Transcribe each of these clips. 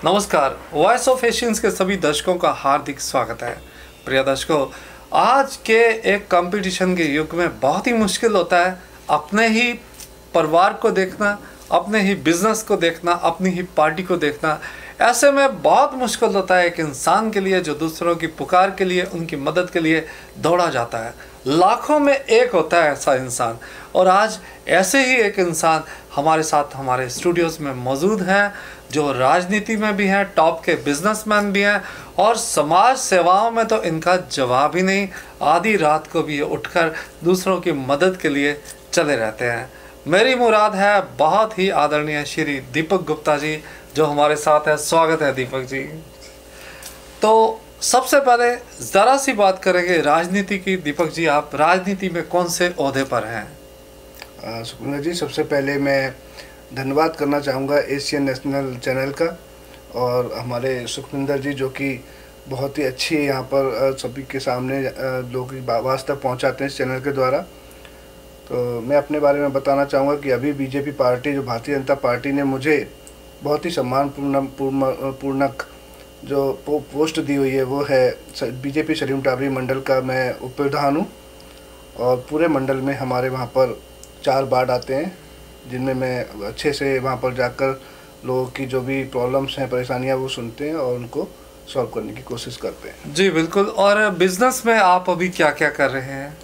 नमस्कार, voice of Asians के सभी दर्शकों का हार्दिक स्वागत है। प्रिय दर्शकों, आज के एक कंपटीशन के युग में बहुत ही मुश्किल होता है अपने ही परिवार को देखना, अपने ही बिजनेस को देखना, अपनी ही पार्टी को देखना। ऐसे में बहुत मुश्किल होता है एक इंसान के लिए जो दूसरों की पुकार के लिए, उनकी मदद के लिए दौड़ा जाता है। लाखों में एक होता है ऐसा इंसान, और आज ऐसे ही एक इंसान हमारे साथ हमारे स्टूडियोज़ में मौजूद हैं, जो राजनीति में भी हैं, टॉप के बिजनेसमैन भी हैं, और समाज सेवाओं में तो इनका जवाब ही नहीं। आधी रात को भी ये उठकर दूसरों की मदद के लिए चले रहते हैं। मेरी मुराद है बहुत ही आदरणीय श्री दीपक गुप्ता जी, जो हमारे साथ है। स्वागत है दीपक जी। तो सबसे पहले ज़रा सी बात करेंगे राजनीति की। दीपक जी, आप राजनीति में कौन से ओहदे पर हैं? सुखविंदर जी, सबसे पहले मैं धन्यवाद करना चाहूँगा एशियन नेशनल चैनल का, और हमारे सुखविंदर जी जो कि बहुत ही अच्छी यहाँ पर सभी के सामने लोगों की आवाज़ तक पहुँचाते हैं इस चैनल के द्वारा। तो मैं अपने बारे में बताना चाहूँगा कि अभी बीजेपी पार्टी, जो भारतीय जनता पार्टी ने मुझे बहुत ही सम्मानपूर्णक जो पोस्ट दी हुई है, वो है बीजेपी सलीम टाबरी मंडल का मैं उप प्रधान हूँ। और पूरे मंडल में हमारे वहाँ पर 4 वार्ड आते हैं, जिनमें मैं अच्छे से वहाँ पर जाकर लोगों की जो भी प्रॉब्लम्स हैं, परेशानियाँ, वो सुनते हैं और उनको सॉल्व करने की कोशिश करते हैं। जी बिल्कुल। और बिजनेस में आप अभी क्या क्या कर रहे हैं?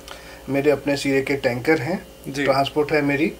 मेरे अपने सीरे के टैंकर हैं, ट्रांसपोर्ट है मेरी,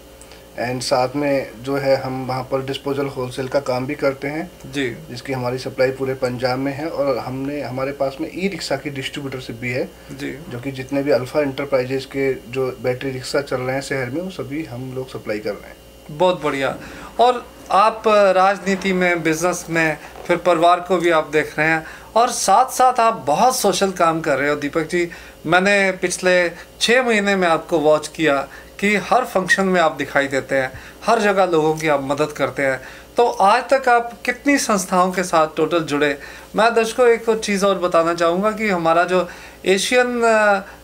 एंड साथ में जो है हम वहाँ पर डिस्पोजल होलसेल का काम भी करते हैं जी, जिसकी हमारी सप्लाई पूरे पंजाब में है। और हमारे पास में ई रिक्शा की डिस्ट्रीब्यूटरशिप भी है जी, जो कि जितने भी अल्फा इंटरप्राइजेज के जो बैटरी रिक्शा चल रहे हैं शहर में, वो सभी हम लोग सप्लाई कर रहे हैं। बहुत बढ़िया। और आप राजनीति में, बिजनेस में, फिर परिवार को भी आप देख रहे हैं, और साथ साथ आप बहुत सोशल काम कर रहे हो दीपक जी। मैंने पिछले 6 महीने में आपको वॉच किया कि हर फंक्शन में आप दिखाई देते हैं, हर जगह लोगों की आप मदद करते हैं। तो आज तक आप कितनी संस्थाओं के साथ टोटल जुड़े? मैं दर्शकों एक चीज़ और बताना चाहूँगा कि हमारा जो एशियन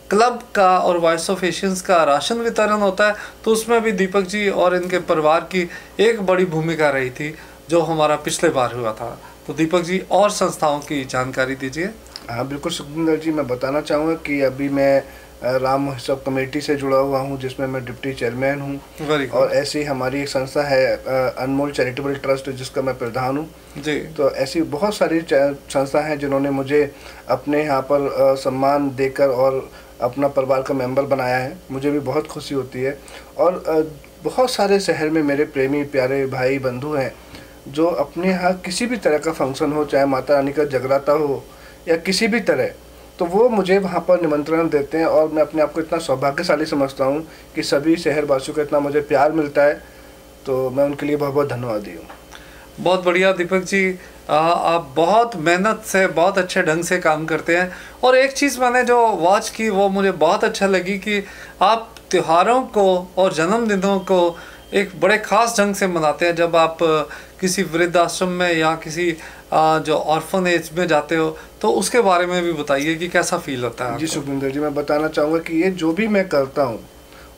क्लब का और वॉइस ऑफ एशियंस का राशन वितरण होता है, तो उसमें भी दीपक जी और इनके परिवार की एक बड़ी भूमिका रही थी, जो हमारा पिछले बार हुआ था। तो दीपक जी और संस्थाओं की जानकारी दीजिए। हाँ बिल्कुल सुखविंदर जी, मैं बताना चाहूँगा कि अभी मैं राम महोत्सव कमेटी से जुड़ा हुआ हूँ, जिसमें मैं डिप्टी चेयरमैन हूँ। और ऐसी हमारी एक संस्था है अनमोल चैरिटेबल ट्रस्ट, जिसका मैं प्रधान हूँ जी। तो ऐसी बहुत सारी संस्था हैं जिन्होंने मुझे अपने यहाँ पर सम्मान देकर और अपना परिवार का मेंबर बनाया है। मुझे भी बहुत खुशी होती है। और बहुत सारे शहर में मेरे प्रेमी प्यारे भाई बंधु हैं, जो अपने यहाँ किसी भी तरह का फंक्शन हो, चाहे माता रानी का जगराता हो या किसी भी तरह, तो वो मुझे वहाँ पर निमंत्रण देते हैं। और मैं अपने आप को इतना सौभाग्यशाली समझता हूँ कि सभी शहरवासियों का इतना मुझे प्यार मिलता है। तो मैं उनके लिए बहुत बहुत धन्यवादी हूँ। बहुत बढ़िया दीपक जी, आप बहुत मेहनत से, बहुत अच्छे ढंग से काम करते हैं। और एक चीज़ मैंने जो वॉच की, वो मुझे बहुत अच्छा लगी कि आप त्योहारों को और जन्मदिनों को एक बड़े ख़ास ढंग से मनाते हैं। जब आप किसी वृद्धाश्रम में या किसी जो ऑर्फनेज में जाते हो, तो उसके बारे में भी बताइए कि कैसा फील होता है? जी सुखविंदर जी, मैं बताना चाहूँगा कि ये जो भी मैं करता हूँ,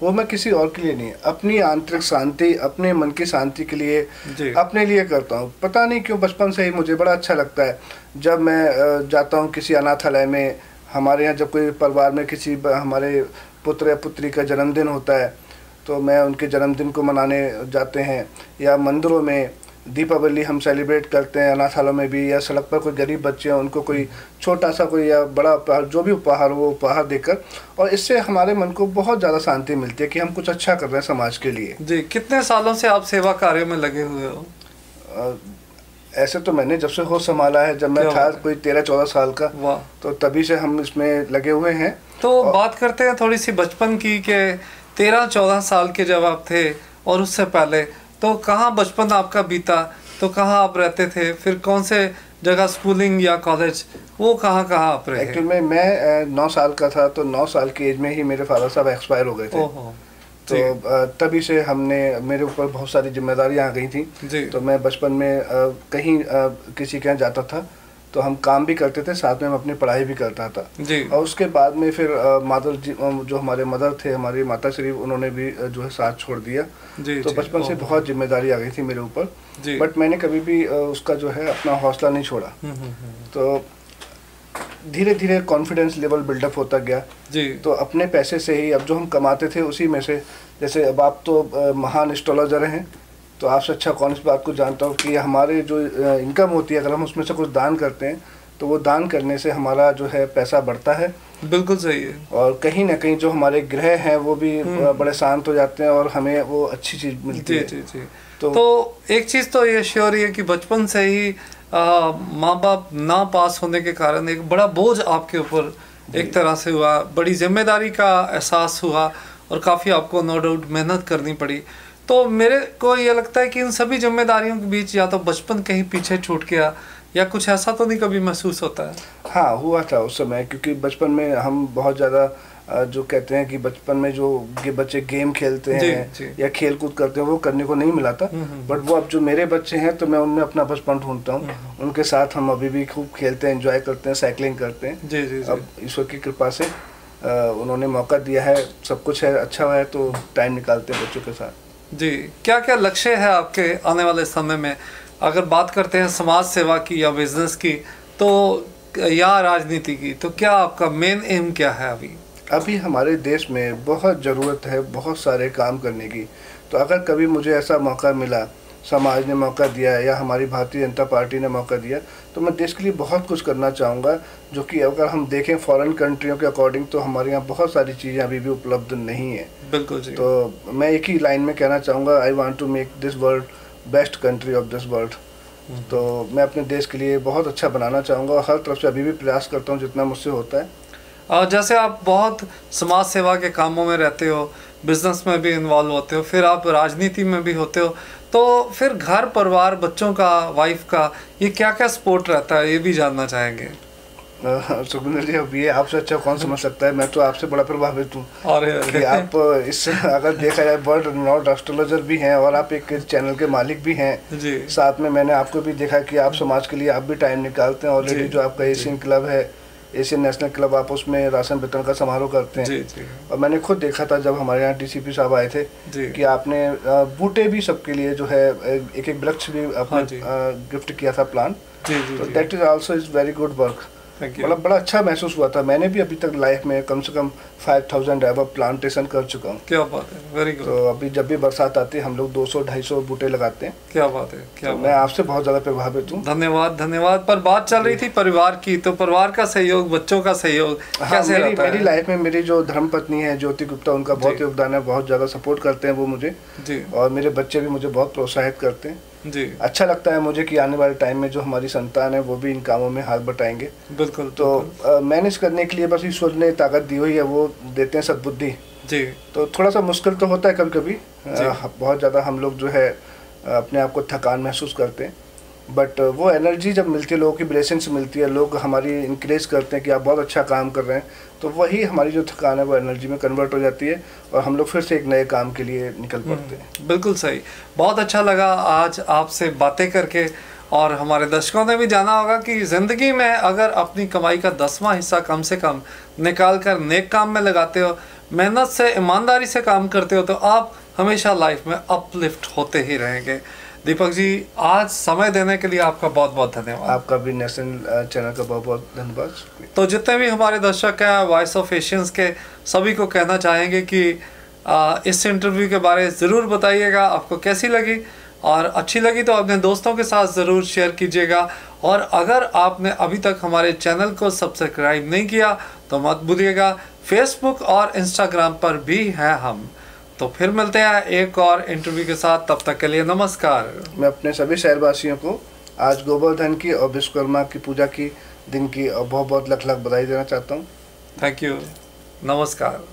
वो मैं किसी और के लिए नहीं, अपनी आंतरिक शांति, अपने मन की शांति के लिए, अपने लिए करता हूँ। पता नहीं क्यों बचपन से ही मुझे बड़ा अच्छा लगता है। जब मैं जाता हूँ किसी अनाथालय में, हमारे यहाँ जब कोई परिवार में किसी हमारे पुत्र या पुत्री का जन्मदिन होता है, तो मैं उनके जन्मदिन को मनाने जाते हैं। या मंदिरों में दीपावली हम सेलिब्रेट करते हैं, अनाथालयों में भी, या सड़क पर कोई गरीब बच्चे हैं उनको कोई छोटा सा कोई या बड़ा उपहार, जो भी उपहार, वो उपहार देकर, और इससे हमारे मन को बहुत ज़्यादा शांति मिलती है कि हम कुछ अच्छा कर रहे हैं समाज के लिए। जी, कितने सालों से आप सेवा कार्य में लगे हुए हो? ऐसे तो मैंने जब से होश संभाला है, जब मैं था कोई 13-14 साल का, तो तभी से हम इसमें लगे हुए हैं। तो बात करते हैं थोड़ी सी बचपन की, कि 13-14 साल के जब आप थे, और उससे पहले तो कहाँ बचपन आपका बीता? तो कहाँ आप रहते थे? फिर कौन से जगह स्कूलिंग या कॉलेज, वो कहाँ आप रहे? एक्चुअली में मैं 9 साल का था, तो 9 साल की एज में ही मेरे फादर साहब एक्सपायर हो गए थे। तो तभी से मेरे ऊपर बहुत सारी जिम्मेदारियाँ आ गई थी। तो मैं बचपन में कहीं किसी के यहाँ जाता था, तो हम काम भी करते थे, साथ में मैं अपनी पढ़ाई भी करता था जी। और उसके बाद में फिर माता जी जो हमारे मदर थे, हमारी माता श्री, उन्होंने भी जो है साथ छोड़ दिया जी, तो बचपन से बहुत जिम्मेदारी आ गई थी मेरे ऊपर, बट मैंने कभी भी उसका जो है अपना हौसला नहीं छोड़ा। तो धीरे धीरे कॉन्फिडेंस लेवल बिल्डअप होता गया जी। तो अपने पैसे से ही अब जो हम कमाते थे उसी में से, जैसे अब आप तो महान एस्ट्रोलॉजर हैं, तो आपसे अच्छा कौन इस बात को जानता हूँ कि हमारे जो इनकम होती है, अगर हम उसमें से कुछ दान करते हैं तो वो दान करने से हमारा जो है पैसा बढ़ता है। बिल्कुल सही है। और कहीं ना कहीं जो हमारे ग्रह हैं वो भी बड़े शांत हो जाते हैं और हमें वो अच्छी चीज़ मिलती है। जी जी। तो एक चीज़ तो ये श्योर है कि बचपन से ही माँ बाप ना पास होने के कारण एक बड़ा बोझ आपके ऊपर एक तरह से हुआ, बड़ी जिम्मेदारी का एहसास हुआ और काफ़ी आपको नो डाउट मेहनत करनी पड़ी। तो मेरे को ये लगता है कि इन सभी जिम्मेदारियों के बीच या तो बचपन कहीं पीछे छूट गया या कुछ ऐसा तो नहीं कभी महसूस होता है? हाँ, हुआ था उस समय, क्योंकि बचपन में हम बहुत ज़्यादा जो कहते हैं कि बचपन में जो बच्चे गेम खेलते हैं या खेल कूद करते हैं वो करने को नहीं मिला था, बट वो अब जो मेरे बच्चे हैं तो मैं उनमें अपना बचपन ढूंढता हूँ। उनके साथ हम अभी भी खूब खेलते हैं, एंजॉय करते हैं, साइकिलिंग करते हैं। जी जी। अब ईश्वर की कृपा से उन्होंने मौका दिया है, सब कुछ है, अच्छा है, तो टाइम निकालते हैं बच्चों के साथ। जी, क्या क्या लक्ष्य है आपके आने वाले समय में? अगर बात करते हैं समाज सेवा की या बिजनेस की तो या राजनीति की, तो क्या आपका मेन एम क्या है अभी? अभी हमारे देश में बहुत ज़रूरत है बहुत सारे काम करने की, तो अगर कभी मुझे ऐसा मौका मिला, समाज ने मौका दिया या हमारी भारतीय जनता पार्टी ने मौका दिया, तो मैं देश के लिए बहुत कुछ करना चाहूँगा, जो कि अगर हम देखें फॉरेन कंट्रियों के अकॉर्डिंग तो हमारे यहाँ बहुत सारी चीज़ें अभी भी उपलब्ध नहीं है। बिल्कुल जी। तो मैं एक ही लाइन में कहना चाहूँगा, I want to make this world best country of this world. तो मैं अपने देश के लिए बहुत अच्छा बनाना चाहूँगा और हर तरफ से अभी भी प्रयास करता हूँ जितना मुझसे होता है। और जैसे आप बहुत समाज सेवा के कामों में रहते हो, बिजनेस में भी इन्वॉल्व होते हो, फिर आप राजनीति में भी होते हो, तो फिर घर परिवार, बच्चों का, वाइफ का, ये क्या क्या सपोर्ट रहता है, ये भी जानना चाहेंगे। सुखविंदर जी, अब ये आपसे अच्छा कौन समझ सकता है, मैं तो आपसे बड़ा प्रभावित हूँ कि आप इस अगर देखा जाए वर्ल्ड रिनॉन्ड एस्ट्रोलॉजर भी हैं और आप एक चैनल के मालिक भी हैं जी। साथ में मैंने आपको भी देखा कि आप समाज के लिए आप भी टाइम निकालते हैं। ऑलरेडी जो आपका एशियन क्लब है, एशियन नेशनल क्लब, आप उसमें राशन वितरण का समारोह करते हैं जी, जी। और मैंने खुद देखा था जब हमारे यहाँ डीसीपी साहब आए थे कि आपने बूटे भी सबके लिए जो है एक एक वृक्ष भी आपने गिफ्ट किया था, प्लांट। तो that is also is very good work. मतलब बड़ा अच्छा महसूस हुआ था। मैंने भी अभी तक लाइफ में कम से कम 5000 एवर प्लांटेशन कर चुका हूँ। क्या बात है, वेरी गुड। तो अभी जब भी बरसात आती है हम लोग 200-250 बूटे लगाते हैं। क्या बात है, क्या तो मैं आपसे बहुत ज़्यादा प्रभावित हूँ। धन्यवाद धन्यवाद। पर बात चल रही थी परिवार की, तो परिवार का सहयोग, बच्चों का सहयोग कैसे रहता है? मेरी लाइफ में मेरी जो धर्मपत्नी है ज्योति गुप्ता, उनका बहुत योगदान है, बहुत ज़्यादा सपोर्ट करते हैं वो मुझे जी। और मेरे बच्चे भी मुझे बहुत प्रोत्साहित करते हैं जी। अच्छा लगता है मुझे कि आने वाले टाइम में जो हमारी संतान है वो भी इन कामों में हाथ बटाएंगे। बिल्कुल। तो मैनेज करने के लिए बस ईश्वर ने ताकत दी हुई है, वो देते हैं सद्बुद्धि जी। तो थोड़ा सा मुश्किल तो होता है कभी कभी, बहुत ज़्यादा हम लोग जो है अपने आप को थकान महसूस करते हैं, बट वो एनर्जी जब मिलती है, लोगों की ब्लेसिंग्स मिलती है, लोग हमारी इंकरेज करते हैं कि आप बहुत अच्छा काम कर रहे हैं, तो वही हमारी जो थकान है वो एनर्जी में कन्वर्ट हो जाती है और हम लोग फिर से एक नए काम के लिए निकल पड़ते हैं। बिल्कुल सही। बहुत अच्छा लगा आज आपसे बातें करके, और हमारे दर्शकों ने भी जाना होगा कि ज़िंदगी में अगर अपनी कमाई का 10वां हिस्सा कम से कम निकाल कर नेक काम में लगाते हो, मेहनत से, ईमानदारी से काम करते हो, तो आप हमेशा लाइफ में अपलिफ्ट होते ही रहेंगे। दीपक जी, आज समय देने के लिए आपका बहुत बहुत धन्यवाद। आपका भी नेशनल चैनल का बहुत बहुत धन्यवाद। तो जितने भी हमारे दर्शक हैं वॉइस ऑफ एशियंस के, सभी को कहना चाहेंगे कि इस इंटरव्यू के बारे ज़रूर बताइएगा आपको कैसी लगी, और अच्छी लगी तो अपने दोस्तों के साथ ज़रूर शेयर कीजिएगा। और अगर आपने अभी तक हमारे चैनल को सब्सक्राइब नहीं किया तो मत भूलिएगा, फेसबुक और इंस्टाग्राम पर भी हैं हम। तो फिर मिलते हैं एक और इंटरव्यू के साथ, तब तक के लिए नमस्कार। मैं अपने सभी शहरवासियों को आज गोवर्धन की और विश्वकर्मा की पूजा की दिन की बहुत बहुत लाख लाख बधाई देना चाहता हूँ। थैंक यू, नमस्कार।